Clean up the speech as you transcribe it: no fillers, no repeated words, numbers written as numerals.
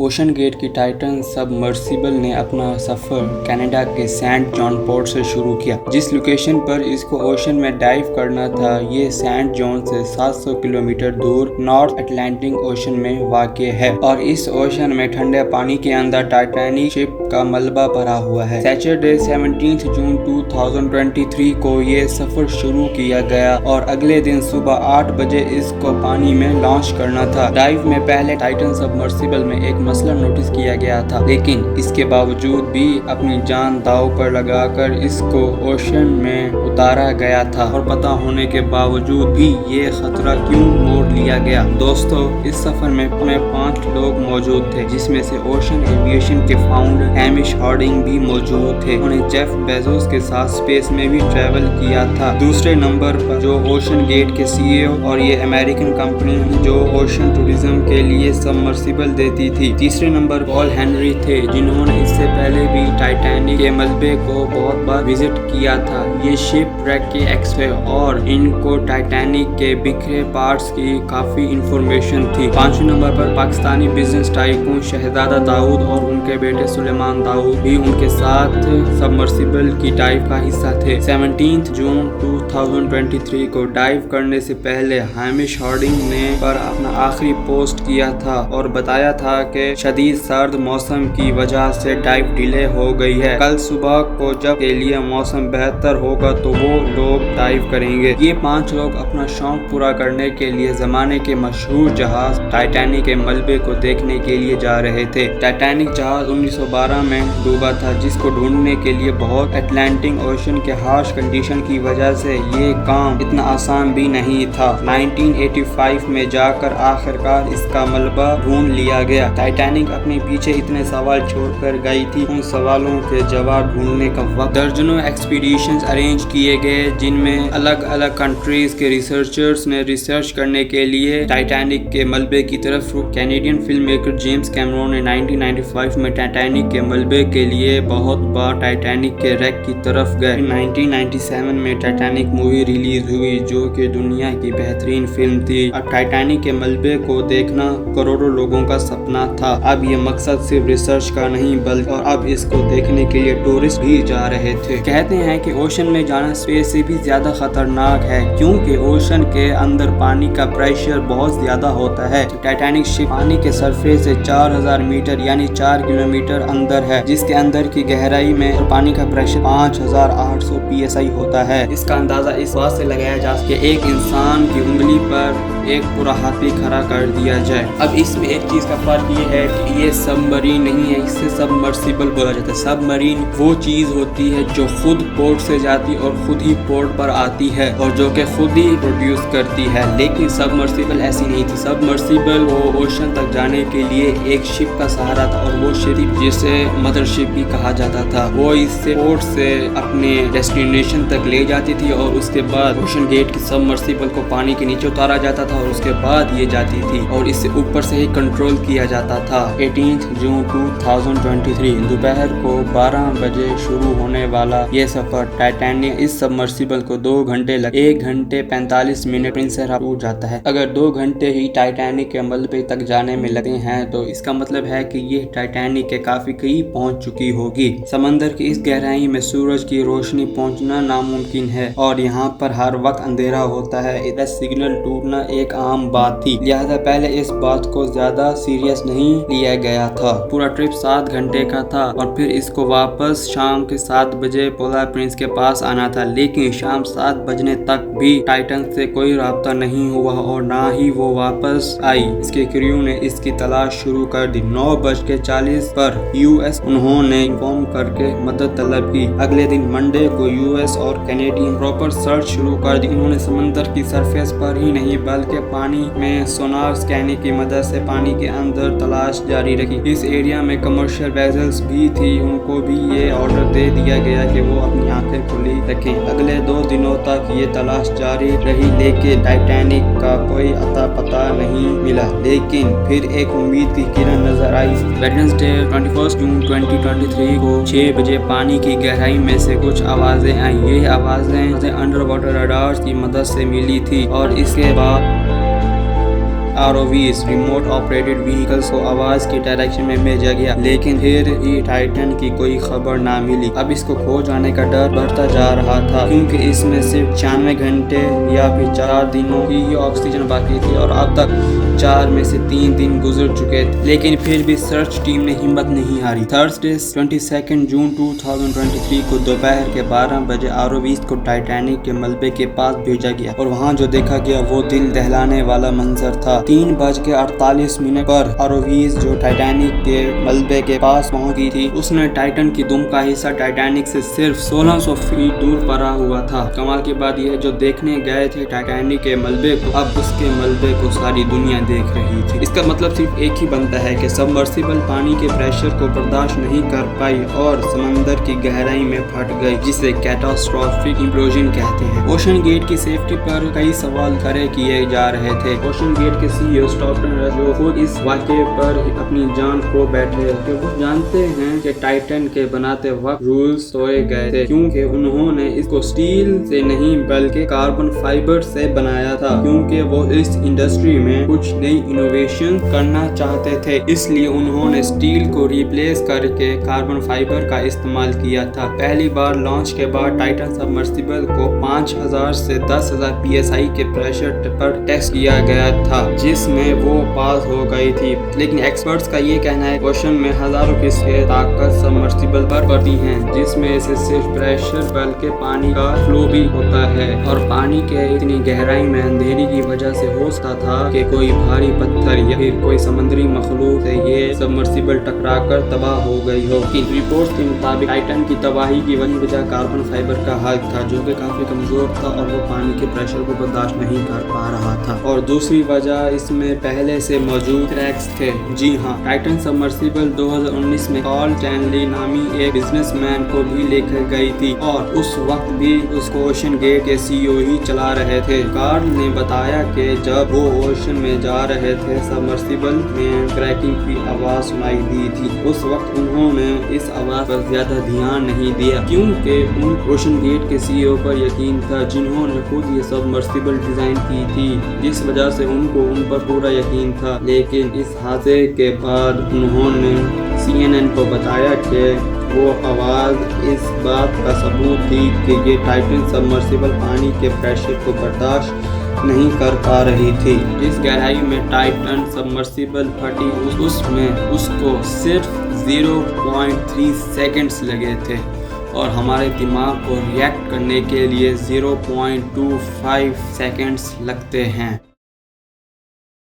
Ocean gate की Titan submersible ने अपना सफ़र कनाडा के सेंट जॉन पोर्ट से शुरू किया। जिस लोकेशन पर इसको ओशन में डाइव करना था, ये सेंट जॉन से 700 किलोमीटर दूर नॉर्थ अटलांटिक ओशन में वाक़ है और इस ओशन में ठंडे पानी के अंदर टाइटैनिक शिप का मलबा भरा हुआ है। सैटरडे 17 जून 2023 को ये सफ़र शुरू किया गया और अगले दिन सुबह 8 बजे इसको पानी में लॉन्च करना था। डाइव में पहले टाइटन सबमर्सिबल में एक मसला नोटिस किया गया था, लेकिन इसके बावजूद भी अपनी जान दांव पर लगाकर इसको ओशन में उतारा गया था और पता होने के बावजूद भी ये खतरा क्यों मोड़ लिया गया। दोस्तों, इस सफर में 5 लोग मौजूद थे, जिसमें से ओशन एविएशन के फाउंडर हैमिश हार्डिंग भी मौजूद थे। उन्हें जेफ बेजोस के साथ स्पेस में भी ट्रैवल किया था। दूसरे नंबर पर जो ओशन गेट के सीईओ और ये अमेरिकन कंपनी जो ओशन टूरिज्म के लिए सबमर्सिबल देती थी। तीसरे नंबर पॉल हेनरी थे, जिन्होंने इससे पहले भी टाइटैनिक के मलबे को बहुत बार विजिट किया था। ये शिप ट्रैक के एक्सपर्ट और इनको टाइटैनिक के बिखरे पार्ट्स की काफी इंफॉर्मेशन थी। पांचवें नंबर पर पाकिस्तानी बिजनेस टाइकून शहजादा दाऊद और उनके बेटे सुलेमान दाऊद भी उनके साथ सबमर्सिबल की डाइव का हिस्सा थे। 17 जून 2023 को डाइव करने से पहले हैमिश हार्डिंग ने पर अपना आखिरी पोस्ट किया था और बताया था कि शदीद सर्द मौसम की वजह से डाइव डिले हो गई है। कल सुबह को जब के लिए मौसम बेहतर होगा तो वो लोग डाइव करेंगे। ये 5 लोग अपना शौक पूरा करने के लिए जमाने के मशहूर जहाज टाइटैनिक के मलबे को देखने के लिए जा रहे थे। टाइटैनिक जहाज 1912 में डूबा था, जिसको ढूंढने के लिए बहुत अटलांटिक ओशन के हार्श कंडीशन की वजह से ये काम इतना आसान भी नहीं था। 1985 में जाकर आखिरकार इसका मलबा ढूंढ लिया गया। टाइटैनिक अपने पीछे इतने सवाल छोड़कर गई थी, उन सवालों के जवाब ढूंढने का वक्त। दर्जनों एक्सपीडिशंस अरेंज किए गए, जिनमें अलग अलग कंट्रीज के रिसर्चर्स ने रिसर्च करने के लिए टाइटैनिक के मलबे की तरफ रुख। Canadian film maker James Cameron ने 1995 में टाइटैनिक के मलबे के लिए बहुत बार टाइटैनिक के रैक की तरफ गए। 1997 में टाइटैनिक मूवी रिलीज हुई, जो कि दुनिया की बेहतरीन फिल्म थी। अब टाइटैनिक के मलबे को देखना करोड़ों लोगों का सपना था। अब ये मकसद सिर्फ रिसर्च का नहीं, बल्कि और अब इसको देखने के लिए टूरिस्ट भी जा रहे थे। कहते हैं कि ओशन में जाना स्पेस से भी ज्यादा खतरनाक है, क्योंकि ओशन के अंदर पानी का प्रेशर बहुत ज्यादा होता है। टाइटैनिक शिप पानी के सरफेस से 4000 मीटर यानी 4 किलोमीटर अंदर है, जिसके अंदर की गहराई में पानी का प्रेशर 5800 psi होता है। इसका अंदाजा इस बात से लगाया जा सके एक इंसान की उंगली पर एक पूरा हाथी खड़ा कर दिया जाए। अब इसमें एक चीज का फर्क ये है कि ये सबमरीन नहीं है, इससे सबमर्सिबल बोला जाता है। सबमरीन वो चीज होती है जो खुद पोर्ट से जाती और खुद ही पोर्ट पर आती है और जो कि खुद ही प्रोड्यूस करती है, लेकिन सबमर्सिबल ऐसी नहीं थी। सबमर्सिबल वो ओशन तक जाने के लिए एक शिप का सहारा था और वो शिप जिसे मदरशिप भी कहा जाता था, वो इससे पोर्ट से अपने डेस्टिनेशन तक ले जाती थी और उसके बाद ओशन गेट की सबमर्सिबल को पानी के नीचे उतारा जाता था और उसके बाद ये जाती थी और इससे ऊपर से ही कंट्रोल किया जाता था। 18 जून 2023 दोपहर को 12 बजे शुरू होने वाला ये सफर टाइटैनिक इस सबमर्सिबल को 2 घंटे लगे। 1 घंटे 45 मिनट से टूट जाता है। अगर 2 घंटे ही टाइटैनिक के मलबे तक जाने में लगते हैं तो इसका मतलब है कि ये टाइटैनिक के काफी करीब पहुंच चुकी होगी। समंदर की इस गहराई में सूरज की रोशनी पहुंचना नामुमकिन है और यहाँ पर हर वक्त अंधेरा होता है। इधर सिग्नल टूटना एक आम बात थी, लिहाजा पहले इस बात को ज्यादा सीरियस नहीं लिया गया था। पूरा ट्रिप 7 घंटे का था और फिर इसको वापस शाम के 7 बजे पोलर प्रिंस के पास आना था, लेकिन शाम 7 बजने तक भी टाइटन से कोई राब्ता नहीं हुआ और ना ही वो वापस आई। इसके क्रू ने इसकी तलाश शुरू कर दी। 9:40 पर यूएस उन्होंने इन्फॉर्म करके मदद तलब की। अगले दिन मंडे को यूएस और कैनेडियन प्रॉपर सर्च शुरू कर दी। उन्होंने समंदर की सरफेस पर ही नहीं बल्कि पानी में सोनार स्कैनिंग की मदद से पानी के अंदर तलाश जारी रखी। इस एरिया में कमर्शियल वेसल्स भी थी, उनको भी ये ऑर्डर दे दिया गया कि वो अपनी आंखें खुली रखें। अगले 2 दिनों तक ये तलाश जारी रही, लेकिन टाइटैनिक का कोई अता पता नहीं मिला। लेकिन फिर एक उम्मीद की किरण नजर आई। वेडनेसडे 21 जून 2023 को 6 बजे पानी की गहराई में से कुछ आवाजें आई। ये आवाजें अंडर वाटर रडार्स की मदद से मिली थी और इसके बाद ROVs रिमोट ऑपरेटेड व्हीकल्स को आवाज की डायरेक्शन में भेजा गया, लेकिन फिर भी टाइटन की कोई खबर ना मिली। अब इसको खो जाने का डर बढ़ता जा रहा था, क्योंकि इसमें सिर्फ 96 घंटे या फिर 4 दिनों की ही ऑक्सीजन बाकी थी और अब तक 4 में से 3 दिन गुजर चुके थे। लेकिन फिर भी सर्च टीम ने हिम्मत नहीं हारी। थर्सडे 22 जून 2023 को दोपहर के 12 बजे ROVs को टाइटैनिक के मलबे के पास भेजा गया और वहां जो देखा गया वो दिल दहलाने वाला मंजर था। 3:48 पर ROVs जो टाइटैनिक के मलबे के पास पहुंची थी, उसने टाइटन की दुम का हिस्सा टाइटैनिक से सिर्फ 1600 फीट दूर पड़ा हुआ था। कमाल की बात यह, जो देखने गए थे टाइटैनिक के मलबे को, अब उसके मलबे को सारी दुनिया देख रही थी। इसका मतलब सिर्फ एक ही बनता है कि सबमर्सिबल पानी के प्रेशर को बर्दाश्त नहीं कर पाई और समंदर की गहराई में फट गई, जिसे कैटास्ट्रोफिक इंप्लोजन कहते हैं। ओशन गेट की सेफ्टी पर कई सवाल खड़े किए जा रहे थे। ओशन गेट के CEO स्टॉकटन जो खुद इस वाक़ये पर अपनी जान खो बैठे कि वो जानते हैं कि टाइटन के बनाते वक्त रूल्स तोड़े गए थे, क्योंकि उन्होंने इसको स्टील से नहीं बल्कि कार्बन फाइबर से बनाया था, क्योंकि वो इस इंडस्ट्री में कुछ नई इनोवेशन करना चाहते थे। इसलिए उन्होंने स्टील को रिप्लेस करके कार्बन फाइबर का इस्तेमाल किया था। पहली बार लॉन्च के बाद टाइटन सबमर्सिबल को 5000 से 10,000 PSI के प्रेशर पर टेस्ट किया गया था, जिसमें वो पास हो गई थी। लेकिन एक्सपर्ट्स का ये कहना है ओशन में हजारों की ताकत सबमर्सिबल पर पड़ती हैं, जिसमें से सिर्फ प्रेशर बल्कि पानी का फ्लो भी होता है। और पानी के इतनी गहराई में अंधेरी की वजह से हो सकता था कि कोई भारी पत्थर या फिर कोई समुद्री मखलूक से ये सबमर्सिबल टकराकर तबाह हो गई हो। रिपोर्ट्स के मुताबिक टाइटन की तबाही की वजह कार्बन फाइबर का हल्क था, जो कि काफी कमजोर था और वो पानी के प्रेशर को बर्दाश्त नहीं कर पा रहा था। और दूसरी वजह इसमें पहले से मौजूद क्रैक्स थे। जी हाँ, टाइटन सबमर्सिबल 2019 में कार्ल स्टैनली नामी एक बिजनेसमैन को भी लेकर गई थी और उस वक्त भी उसको ओशन गेट के CEO ही चला रहे थे। कार्ल ने बताया कि जब वो ओशन में जा रहे थे, सबमर्सिबल में क्रैकिंग की आवाज सुनाई दी थी। उस वक्त उन्होंने इस आवाज पर ज्यादा ध्यान नहीं दिया, क्योंकि उन ओशन गेट के CEO पर यकीन था, जिन्होंने खुद ये सबमर्सिबल डिजाइन की थी, जिस वजह से उनको उन पर पूरा यकीन था। लेकिन इस हादसे के बाद उन्होंने CNN को बताया कि वो आवाज़ इस बात का सबूत थी कि ये टाइटन सबमर्सिबल पानी के प्रेशर को बर्दाश्त नहीं कर पा रही थी। जिस गहराई में टाइटन सबमर्सिबल फटी, उसमें उसको सिर्फ 0.3 सेकंड्स लगे थे और हमारे दिमाग को रिएक्ट करने के लिए 0.25 सेकंड्स लगते हैं।